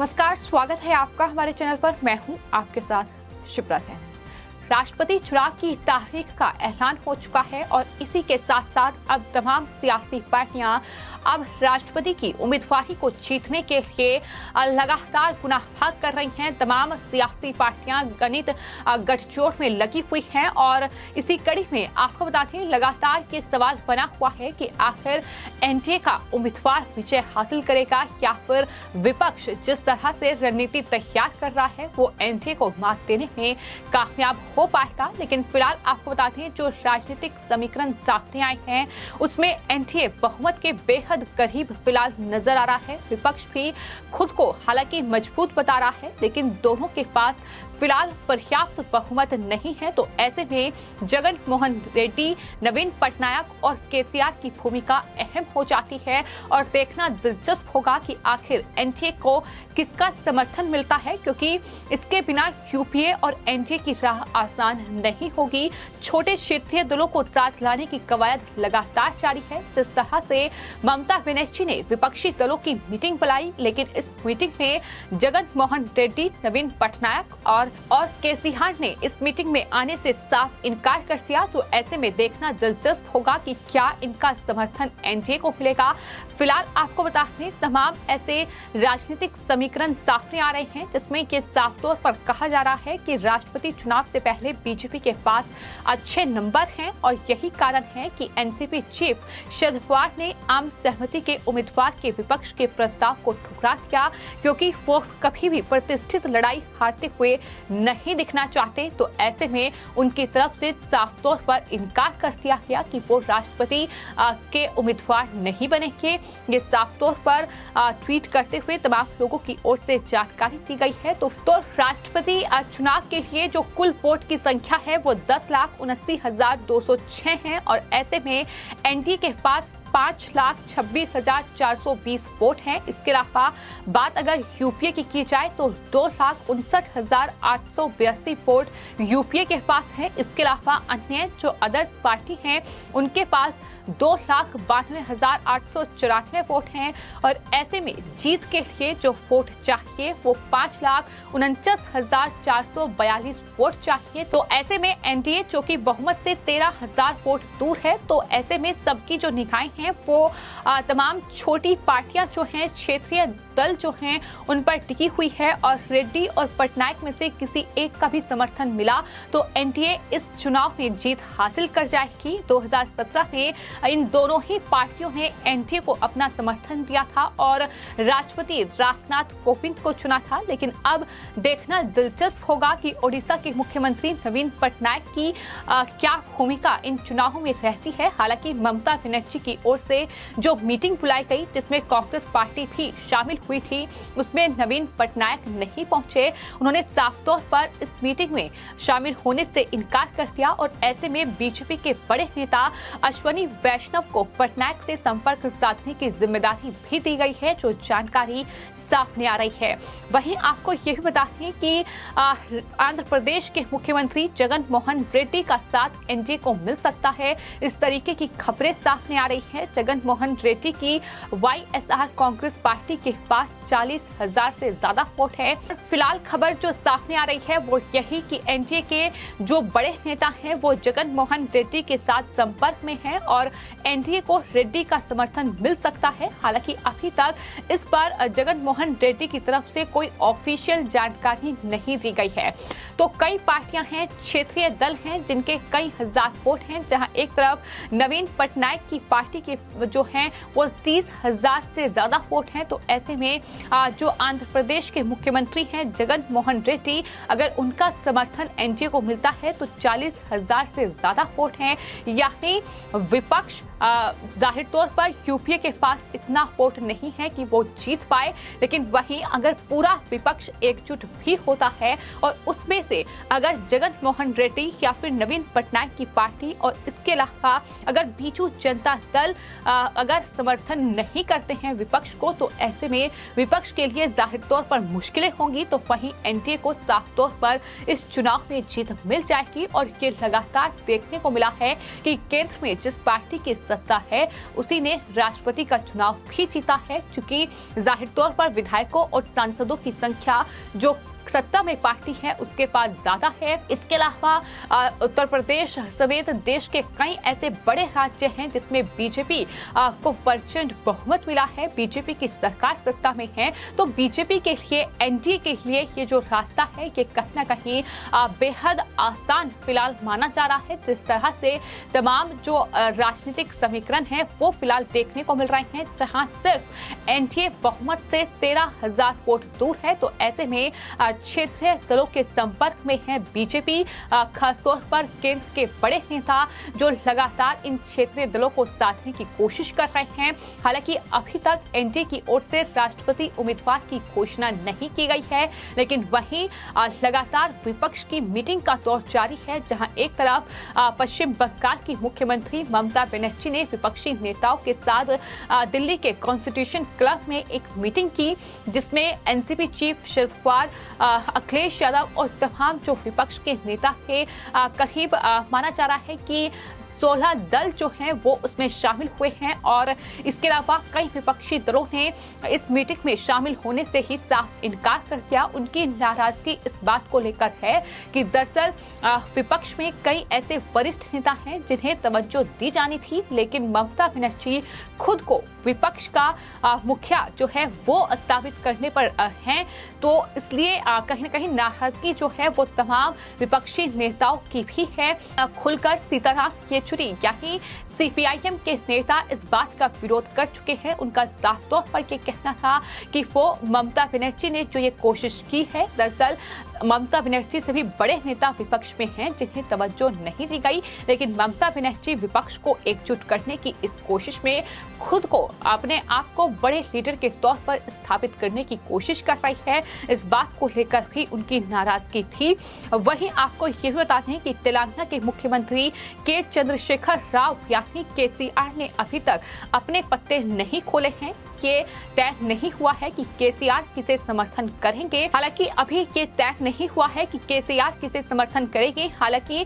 नमस्कार, स्वागत है आपका हमारे चैनल पर। मैं हूं आपके साथ शिप्रा सेन। राष्ट्रपति चुनाव की तारीख का ऐलान हो चुका है और इसी के साथ साथ अब तमाम सियासी पार्टियां अब राष्ट्रपति की उम्मीदवारी को जीतने के लिए लगातार पुनः भाग कर रही हैं। तमाम सियासी पार्टियां गणित गठजोड़ में लगी हुई हैं और इसी कड़ी में आपको बता दें, लगातार ये सवाल बना हुआ है कि आखिर एनडीए का उम्मीदवार विजय हासिल करेगा या फिर विपक्ष जिस तरह से रणनीति तैयार कर रहा है वो एनडीए को मात देने में कामयाब हो पाएगा। लेकिन फिलहाल आपको बता दें, जो राजनीतिक समीकरण सामने आए हैं उसमें एनडीए बहुमत के बेहद करीब फिलहाल नजर आ रहा है। विपक्ष भी खुद को हालांकि मजबूत बता रहा है, लेकिन दोनों के पास फिलहाल पर्याप्त बहुमत नहीं है। तो ऐसे में जगन मोहन रेड्डी, नवीन पटनायक और केसीआर की भूमिका अहम हो जाती है और देखना दिलचस्प होगा कि आखिर एनडीए को किसका समर्थन मिलता है, क्योंकि इसके बिना यूपीए और एनडीए की राह आसान नहीं होगी। छोटे क्षेत्रीय दलों को साथ लाने की कवायद लगातार जारी है। जिस तरह से ममता बनर्जी ने विपक्षी दलों की मीटिंग बुलाई, लेकिन इस मीटिंग में जगन मोहन रेड्डी, नवीन पटनायक और केसीआर ने इस मीटिंग में आने से साफ इनकार कर दिया। तो ऐसे में देखना दिलचस्प होगा कि क्या इनका समर्थन एनडीए को मिलेगा। फिलहाल आपको बता दें, तमाम ऐसे राजनीतिक समीकरण सामने आ रहे हैं जिसमें ये साफ तौर पर कहा जा रहा है कि राष्ट्रपति चुनाव से पहले बीजेपी के पास अच्छे नंबर हैं और यही कारण है कि एनसीपी चीफ शरद पवार ने आम सहमति के उम्मीदवार के विपक्ष के प्रस्ताव को ठुकरा दिया, क्योंकि वो कभी भी प्रतिष्ठित लड़ाई हारते हुए नहीं दिखना चाहते। तो ऐसे में उनकी तरफ से साफ तौर पर इनकार कर दिया गया कि वो राष्ट्रपति के उम्मीदवार नहीं बनेंगे। ये साफ तौर पर ट्वीट करते हुए तमाम लोगों की ओर से जानकारी दी गई है। तो राष्ट्रपति चुनाव के लिए जो कुल वोट की संख्या है वो 10,79,206 है और ऐसे में एनडीए के पास 5,26,420 वोट हैं। इसके अलावा बात अगर यूपीए की जाए तो 2,59,882 वोट यूपीए के पास है। इसके अलावा अन्य जो अदर्स पार्टी हैं उनके पास 2,92,894 वोट हैं और ऐसे में जीत के लिए जो वोट चाहिए वो 5,49,442 वोट चाहिए। तो ऐसे में एनडीए जो कि बहुमत से 13,000 वोट दूर है। तो ऐसे में सबकी जो निगाहें हैं वो तमाम छोटी पार्टियां जो हैं, क्षेत्रीय दल जो हैं उन पर टिकी हुई है और रेड्डी और पटनायक में से किसी एक का भी समर्थन मिला तो एनडीए इस चुनाव में जीत हासिल कर जाएगी। 2017 में इन दोनों ही पार्टियों ने एनडीए को अपना समर्थन दिया था और राष्ट्रपति रामनाथ कोविंद को चुना था। लेकिन अब देखना दिलचस्प होगा कि ओडिशा के मुख्यमंत्री नवीन पटनायक की क्या भूमिका इन चुनावों में रहती है। हालांकि ममता बनर्जी की ओर से जो मीटिंग बुलाई गई जिसमें कांग्रेस पार्टी भी शामिल हुई थी, उसमें नवीन पटनायक नहीं पहुंचे। उन्होंने साफ तौर पर इस मीटिंग में शामिल होने से इनकार कर दिया और ऐसे में बीजेपी के बड़े नेता अश्वनी वैष्णव को पटनायक से संपर्क साधने की जिम्मेदारी भी दी गई है, जो जानकारी सामने आ रही है। वहीं आपको यह भी बता दें कि आंध्र प्रदेश के मुख्यमंत्री जगन मोहन रेड्डी का साथ एनडीए को मिल सकता है, इस तरीके की खबरें सामने आ रही है। जगन मोहन रेड्डी की वाईएसआर कांग्रेस पार्टी के पास 40,000 से ज्यादा वोट है। फिलहाल खबर जो सामने आ रही है वो यही कि एनडीए के जो बड़े नेता हैं वो जगन मोहन रेड्डी के साथ संपर्क में हैं और एनडीए को रेड्डी का समर्थन मिल सकता है। हालांकि अभी तक इस पर जगन मोहन रेड्डी की तरफ से कोई ऑफिशियल जानकारी नहीं दी गई है। तो कई पार्टियां हैं, क्षेत्रीय दल हैं जिनके कई हजार वोट हैं, जहां एक तरफ नवीन पटनायक की पार्टी के जो हैं वो 30,000 से ज्यादा वोट हैं। तो ऐसे में जो आंध्र प्रदेश के मुख्यमंत्री हैं जगन मोहन रेड्डी, अगर उनका समर्थन एनडीए को मिलता है तो 40,000 से ज्यादा वोट हैं। यानी विपक्ष जाहिर तौर पर यूपीए के पास इतना वोट नहीं है कि वो जीत पाए, लेकिन वहीं अगर पूरा विपक्ष एकजुट भी होता है और उसमें से अगर जगन मोहन रेड्डी या फिर नवीन पटनायक की पार्टी और इसके अलावा अगर बीजू जनता दल अगर समर्थन नहीं करते हैं विपक्ष को, तो ऐसे में विपक्ष के लिए जाहिर तौर पर मुश्किलें होंगी। तो वहीं एनडीए को साफ तौर पर इस चुनाव में जीत मिल जाएगी और ये लगातार देखने को मिला है कि केंद्र में जिस पार्टी की सत्ता है उसी ने राष्ट्रपति का चुनाव भी जीता है, क्योंकि जाहिर तौर पर विधायकों और सांसदों की संख्या जो सत्ता में पार्टी है उसके पास ज्यादा है। इसके अलावा उत्तर प्रदेश समेत देश के कई ऐसे बड़े राज्य हैं जिसमें बीजेपी को प्रचंड बहुमत मिला है, बीजेपी की सरकार सत्ता में है। तो बीजेपी के लिए, एनडीए के लिए ये जो रास्ता है ये कहीं न कहीं बेहद आसान फिलहाल माना जा रहा है। जिस तरह से तमाम जो राजनीतिक समीकरण है वो फिलहाल देखने को मिल रहे हैं, जहां सिर्फ एनडीए बहुमत से 13,000 वोट दूर है। तो ऐसे में क्षेत्रीय दलों के संपर्क में है बीजेपी, खासतौर पर केंद्र के बड़े नेता जो लगातार इन क्षेत्रीय दलों को साधने की कोशिश कर रहे हैं। हालांकि अभी तक एनडीए की ओर से राष्ट्रपति उम्मीदवार की घोषणा नहीं की गई है, लेकिन वहीं लगातार विपक्ष की मीटिंग का दौर जारी है, जहां एक तरफ पश्चिम बंगाल की मुख्यमंत्री ममता बनर्जी ने विपक्षी नेताओं के साथ दिल्ली के कॉन्स्टिट्यूशन क्लब में एक मीटिंग की, जिसमें एनसीपी चीफ शरद पवार, अखिलेश यादव और तमाम जो विपक्ष के नेता थे, करीब माना जा रहा है कि 16 दल जो हैं वो उसमें शामिल हुए हैं। और इसके अलावा कई विपक्षी दलों ने इस मीटिंग में शामिल होने से ही साफ इनकार कर दिया। उनकी नाराजगी इस बात को लेकर है कि दरअसल विपक्ष में कई ऐसे वरिष्ठ नेता हैं जिन्हें तवज्जो दी जानी थी, लेकिन ममता बनर्जी खुद को विपक्ष का मुखिया जो है वो साबित करने पर हैं। तो इसलिए कहीं न कहीं नाराजगी जो है वो तमाम विपक्षी नेताओं की भी है। खुलकर सीताराम येचुरी यानी सीपीआईएम के नेता इस बात का विरोध कर चुके हैं। उनका साफ तौर पर यह कहना था कि वो ममता बनर्जी ने जो ये कोशिश की है, दरअसल ममता बनर्जी से भी बड़े नेता विपक्ष में हैं जिन्हें तवज्जो नहीं दी गई, लेकिन ममता बनर्जी विपक्ष को एकजुट करने की इस कोशिश में खुद को, अपने आप को बड़े लीडर के तौर पर स्थापित करने की कोशिश कर रही है। इस बात को लेकर भी उनकी नाराजगी थी। वहीं आपको ये भी बता दें कि तेलंगाना के मुख्यमंत्री के चंद्रशेखर राव यानी केसीआर ने अभी तक अपने पत्ते नहीं खोले हैं। ये तय नहीं हुआ है कि केसीआर किसे समर्थन करेंगे। हालांकि अभी ये तय नहीं हुआ है कि केसीआर किसे समर्थन करेंगे। हालांकि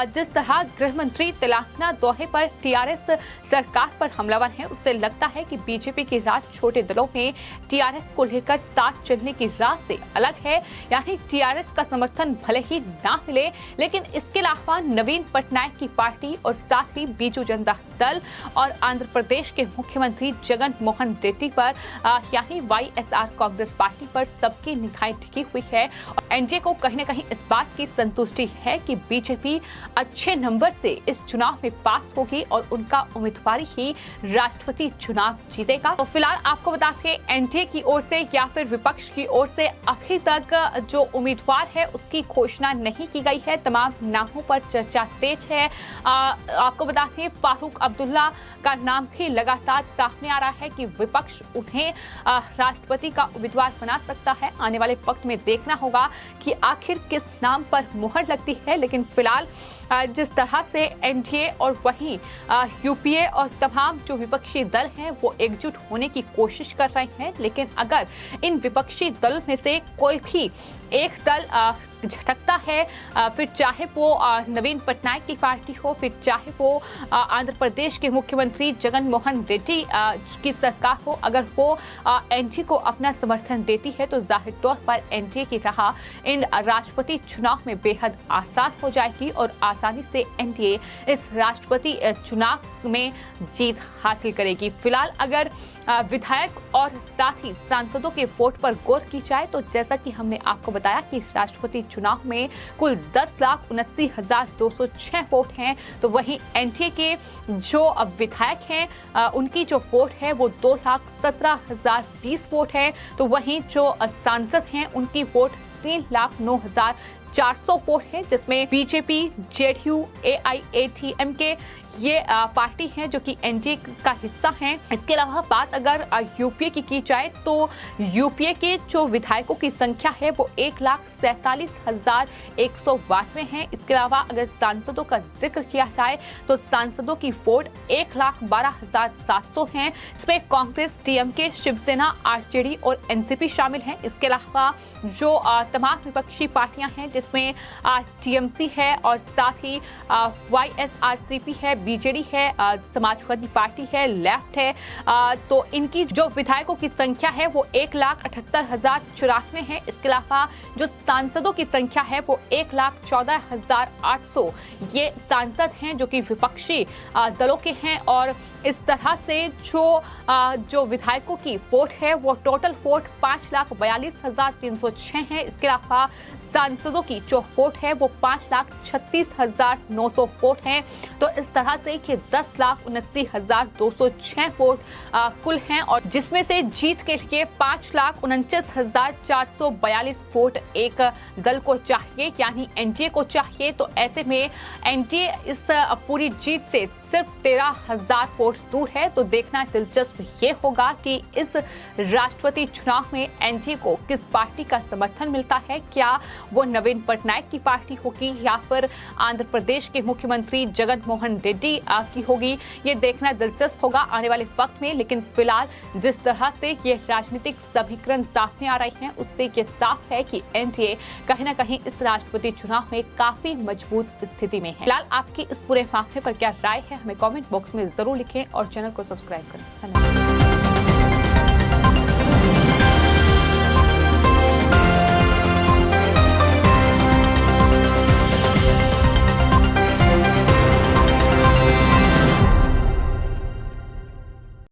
जिस तरह गृह मंत्री तेलंगाना दौरे पर टीआरएस सरकार पर हमलावर हैं, उससे लगता है कि बीजेपी की राज छोटे दलों में टीआरएस को लेकर साथ चलने की राह से अलग है। यानी टीआरएस का समर्थन भले ही ना मिले, लेकिन इसके अलावा नवीन पटनायक की पार्टी और साथ ही बीजू जनता दल और आंध्र प्रदेश के मुख्यमंत्री जगन मोहन रेड्डी पर यानी वाईएसआर कांग्रेस पार्टी पर सबकी निगाहें टिकी हुई है। और एनडीए को कहीं न कहीं इस बात की संतुष्टि है कि बीजेपी अच्छे नंबर से इस चुनाव में पास होगी और उनका उम्मीदवार ही राष्ट्रपति चुनाव जीतेगा। तो फिलहाल आपको बता दें एनडीए की ओर से या फिर विपक्ष की ओर से अभी तक जो उम्मीदवार है उसकी घोषणा नहीं की गई है। तमाम नामों पर चर्चा तेज है। आपको बता दें फारूक अब्दुल्ला का नाम भी लगातार सामने आ रहा है कि विपक्ष उन्हें राष्ट्रपति का उम्मीदवार बना सकता है। आने वाले वक्त में देखना होगा कि आखिर किस नाम पर मुहर लगती है। लेकिन फिलहाल जिस तरह से एनडीए और वहीं यूपीए और तमाम जो विपक्षी दल हैं वो एकजुट होने की कोशिश कर रहे हैं, लेकिन अगर इन विपक्षी दल में से कोई भी एक दल झटकता है, फिर चाहे वो नवीन पटनायक की पार्टी हो, फिर चाहे वो आंध्र प्रदेश के मुख्यमंत्री जगन मोहन रेड्डी की सरकार हो, अगर वो एनडीए को अपना समर्थन देती है तो जाहिर तौर पर एनडीए की राह इन राष्ट्रपति चुनाव में बेहद आसान हो जाएगी और आसानी से एनडीए इस राष्ट्रपति चुनाव में जीत हासिल करेगी। फिलहाल अगर विधायक और साथ ही सांसदों के वोट पर गौर की जाए तो जैसा कि हमने आपको बताया कि राष्ट्रपति चुनाव में कुल 10,79,206 वोट हैं, तो वहीं एनडीए के जो विधायक हैं उनकी जो वोट है वो 2,17,020 वोट है। तो वहीं जो सांसद हैं उनकी वोट 3,09,000 400 वोट है, जिसमें बीजेपी, जेडीयू, एआईएडीएमके ये पार्टी हैं जो कि एनडीए का हिस्सा हैं। इसके अलावा बात अगर यूपीए की जाए तो यूपीए के जो विधायकों की संख्या है वो 1,47,192 है। इसके अलावा अगर सांसदों का जिक्र किया जाए तो सांसदों की वोट 1,12,700 है। इसमें कांग्रेस, डीएमके, शिवसेना, आरजेडी और एनसीपी शामिल हैं। इसके अलावा जो तमाम विपक्षी पार्टियां हैं जिसमें टीएमसी है और साथ ही वाईएसआरसीपी है, बीजेडी है, समाजवादी पार्टी है, लेफ्ट है, तो इनकी जो विधायकों की संख्या है वो 1,78,094 है। इसके अलावा जो सांसदों की संख्या है वो 1,14,800 ये सांसद हैं जो कि विपक्षी दलों के हैं। और इस तरह से जो विधायकों की वोट है वो टोटल वोट 5,42,306 है। इसके अलावा सांसदों की जो वोट है वो 5,36,900 वोट है। तो इस तरह से ये 10,79,206 वोट कुल हैं और जिसमें से जीत के लिए 5,49,442 वोट एक दल को चाहिए, यानी एनडीए को चाहिए। तो ऐसे में एनडीए इस पूरी जीत से सिर्फ 13,000 वोट दूर है। तो देखना दिलचस्प ये होगा कि इस राष्ट्रपति चुनाव में एनडीए को किस पार्टी का समर्थन मिलता है। क्या वो नवीन पटनायक की पार्टी होगी या फिर आंध्र प्रदेश के मुख्यमंत्री जगन मोहन रेड्डी की होगी, ये देखना दिलचस्प होगा आने वाले वक्त में। लेकिन फिलहाल जिस तरह से ये राजनीतिक समीकरण सामने आ रहे हैं उससे ये साफ है कि एनडीए कहीं ना कहीं इस राष्ट्रपति चुनाव में काफी मजबूत स्थिति में है। फिलहाल आपकी इस पूरे मामले पर क्या राय है हमें कमेंट बॉक्स में जरूर लिखें और चैनल को सब्सक्राइब करें। धन्यवाद।